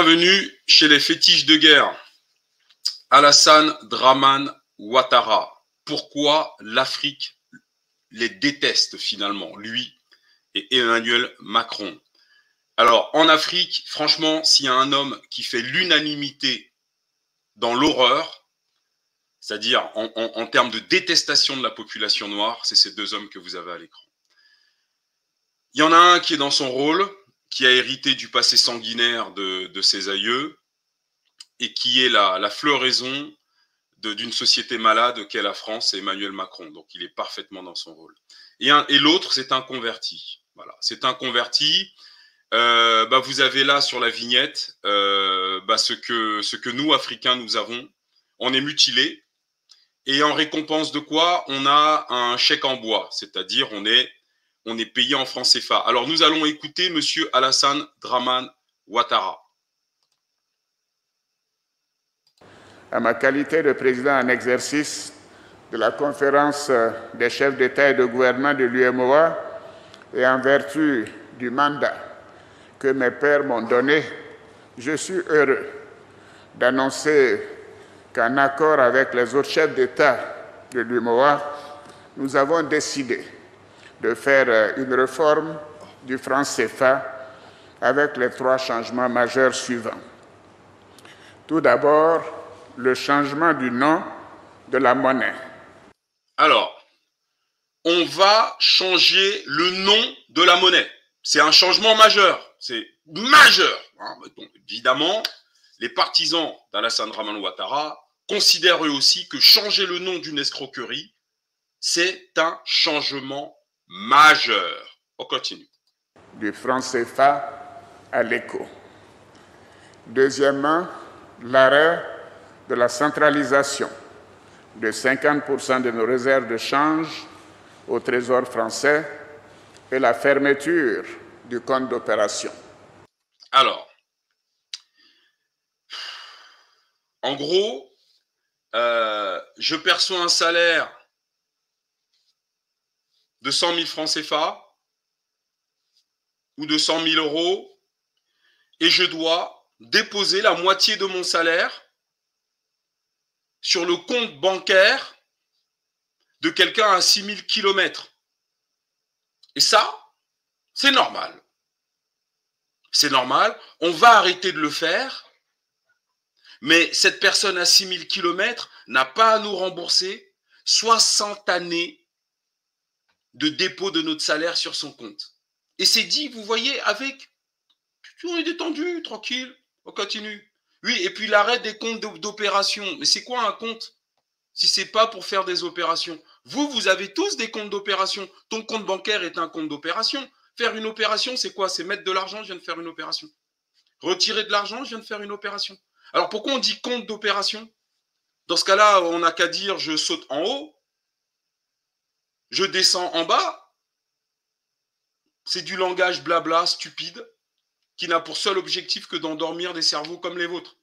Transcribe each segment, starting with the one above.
Bienvenue chez les fétiches de guerre. Alassane Dramane Ouattara. Pourquoi l'Afrique les déteste finalement, lui et Emmanuel Macron? Alors, en Afrique, franchement, s'il y a un homme qui fait l'unanimité dans l'horreur, c'est-à-dire en termes de détestation de la population noire, c'est ces deux hommes que vous avez à l'écran. Il y en a un qui est dans son rôle, qui a hérité du passé sanguinaire de ses aïeux et qui est la floraison d'une société malade qu'est la France, c'est Emmanuel Macron. Donc, il est parfaitement dans son rôle. Et l'autre, c'est un converti. Voilà, c'est un converti. Vous avez là sur la vignette ce que nous, Africains, nous avons. On est mutilés. Et en récompense de quoi? On a un chèque en bois, c'est-à-dire on est payé en francs CFA. Alors, nous allons écouter M. Alassane Dramane Ouattara. À ma qualité de président en exercice de la conférence des chefs d'État et de gouvernement de l'UEMOA et en vertu du mandat que mes pairs m'ont donné, je suis heureux d'annoncer qu'en accord avec les autres chefs d'État de l'UEMOA, nous avons décidé de faire une réforme du franc CFA avec les 3 changements majeurs suivants. Tout d'abord, le changement du nom de la monnaie. Alors, on va changer le nom de la monnaie. C'est un changement majeur. C'est majeur. Bon, évidemment, les partisans d'Alassane Dramane Ouattara considèrent eux aussi que changer le nom d'une escroquerie, c'est un changement majeur. On continue. Du franc CFA à l'éco. Deuxièmement, l'arrêt de la centralisation de 50% de nos réserves de change au Trésor français et la fermeture du compte d'opération. Alors, en gros, je perçois un salaire de 100 000 francs CFA ou de 100 000 euros et je dois déposer la moitié de mon salaire sur le compte bancaire de quelqu'un à 6 000 km. Et ça, c'est normal. C'est normal. On va arrêter de le faire. Mais cette personne à 6 000 km n'a pas à nous rembourser 60 années de dépôt de notre salaire sur son compte. Et c'est dit, vous voyez, avec... On est détendu, tranquille, on continue. Oui, et puis l'arrêt des comptes d'opération. Mais c'est quoi un compte si ce n'est pas pour faire des opérations? Vous avez tous des comptes d'opération. Ton compte bancaire est un compte d'opération. Faire une opération, c'est quoi? C'est mettre de l'argent, je viens de faire une opération. Retirer de l'argent, je viens de faire une opération. Alors pourquoi on dit compte d'opération? Dans ce cas-là, on n'a qu'à dire je saute en haut, je descends en bas. C'est du langage blabla, stupide, qui n'a pour seul objectif que d'endormir des cerveaux comme les vôtres.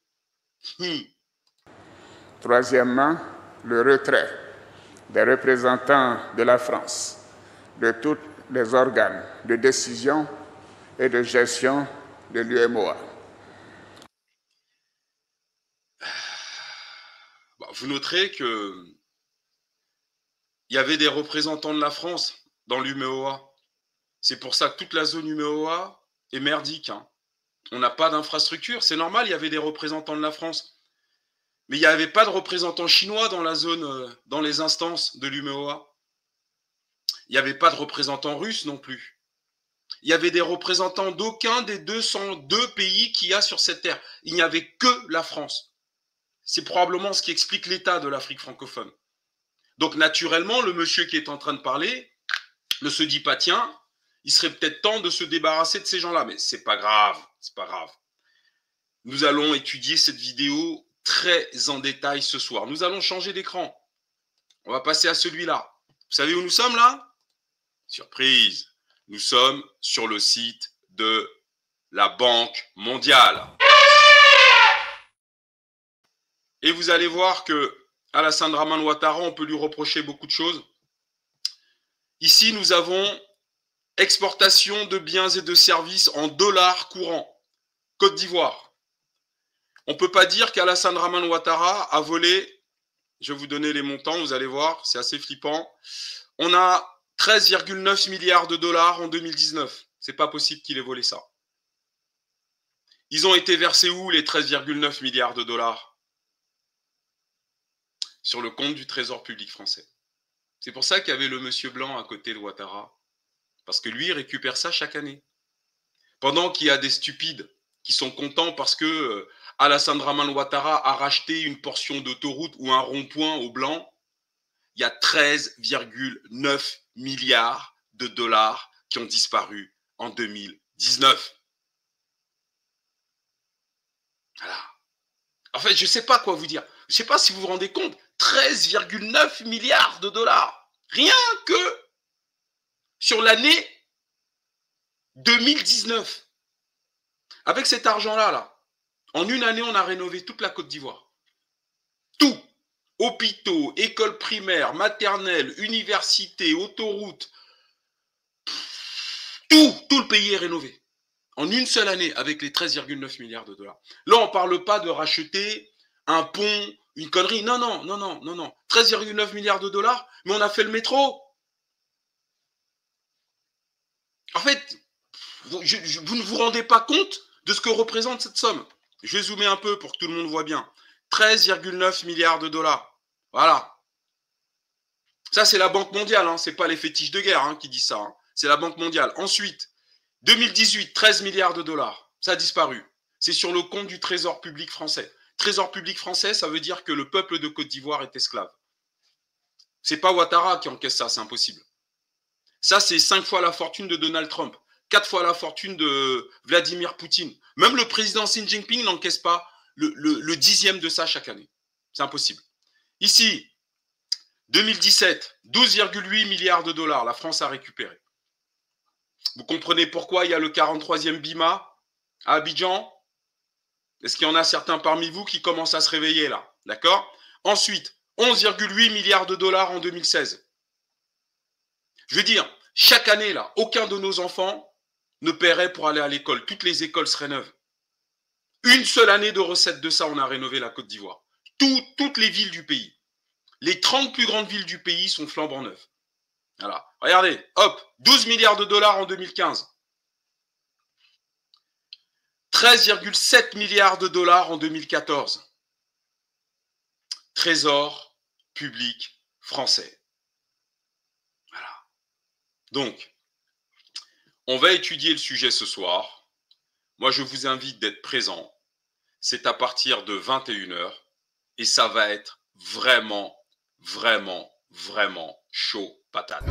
Troisièmement, le retrait des représentants de la France de tous les organes de décision et de gestion de l'UEMOA. Vous noterez qu'il y avait des représentants de la France dans l'UEMOA. C'est pour ça que toute la zone UEMOA est merdique. On n'a pas d'infrastructure. C'est normal, il y avait des représentants de la France. Mais il n'y avait pas de représentants chinois dans la zone, dans les instances de l'UEMOA. Il n'y avait pas de représentants russes non plus. Il y avait des représentants d'aucun des 202 pays qu'il y a sur cette terre. Il n'y avait que la France. C'est probablement ce qui explique l'état de l'Afrique francophone. Donc naturellement, le monsieur qui est en train de parler ne se dit pas, tiens, il serait peut-être temps de se débarrasser de ces gens-là. Mais c'est pas grave, c'est pas grave. Nous allons étudier cette vidéo très en détail ce soir. Nous allons changer d'écran. On va passer à celui-là. Vous savez où nous sommes là? Surprise. Nous sommes sur le site de la Banque mondiale. Et vous allez voir que Alassane Dramane Ouattara, on peut lui reprocher beaucoup de choses. Ici, nous avons exportation de biens et de services en dollars courants. Côte d'Ivoire. On ne peut pas dire qu'Alassane Draman Ouattara a volé. Je vais vous donner les montants, vous allez voir, c'est assez flippant. On a 13,9 milliards de dollars en 2019. C'est pas possible qu'il ait volé ça. Ils ont été versés où, les 13,9 milliards de dollars? Sur le compte du Trésor public français. C'est pour ça qu'il y avait le monsieur blanc à côté de Ouattara. Parce que lui, il récupère ça chaque année. Pendant qu'il y a des stupides qui sont contents parce que Alassane Draman Ouattara a racheté une portion d'autoroute ou un rond-point au blanc, il y a 13,9 milliards de dollars qui ont disparu en 2019. Voilà. En fait, je ne sais pas quoi vous dire. Je ne sais pas si vous vous rendez compte. 13,9 milliards de dollars. Rien que sur l'année 2019. Avec cet argent-là, en une année, on a rénové toute la Côte d'Ivoire. Tout. Hôpitaux, écoles primaires, maternelles, universités, autoroutes. Tout le pays est rénové. En une seule année, avec les 13,9 milliards de dollars. Là, on ne parle pas de racheter un pont, une connerie. Non. 13,9 milliards de dollars, mais on a fait le métro. En fait, vous ne vous rendez pas compte de ce que représente cette somme. Je vais zoomer un peu pour que tout le monde voit bien. 13,9 milliards de dollars. Voilà. Ça, c'est la Banque mondiale. Ce n'est pas les fétiches de guerre qui disent ça. C'est la Banque mondiale. Ensuite, 2018, 13 milliards de dollars. Ça a disparu. C'est sur le compte du Trésor public français. Trésor public français, ça veut dire que le peuple de Côte d'Ivoire est esclave. C'est pas Ouattara qui encaisse ça, c'est impossible. Ça, c'est 5 fois la fortune de Donald Trump, 4 fois la fortune de Vladimir Poutine. Même le président Xi Jinping n'encaisse pas le 10e de ça chaque année. C'est impossible. Ici, 2017, 12,8 milliards de dollars, la France a récupéré. Vous comprenez pourquoi il y a le 43e BIMA à Abidjan? Est-ce qu'il y en a certains parmi vous qui commencent à se réveiller là? D'accord? Ensuite, 11,8 milliards de dollars en 2016. Je veux dire, chaque année, là, aucun de nos enfants ne paierait pour aller à l'école. Toutes les écoles seraient neuves. Une seule année de recettes de ça, on a rénové la Côte d'Ivoire. Toutes les villes du pays. Les 30 plus grandes villes du pays sont flambant neuves. Voilà. Regardez, hop, 12 milliards de dollars en 2015. 13,7 milliards de dollars en 2014. Trésor public français. Voilà. Donc, on va étudier le sujet ce soir. Moi, je vous invite d'être présent. C'est à partir de 21h et ça va être vraiment chaud patate.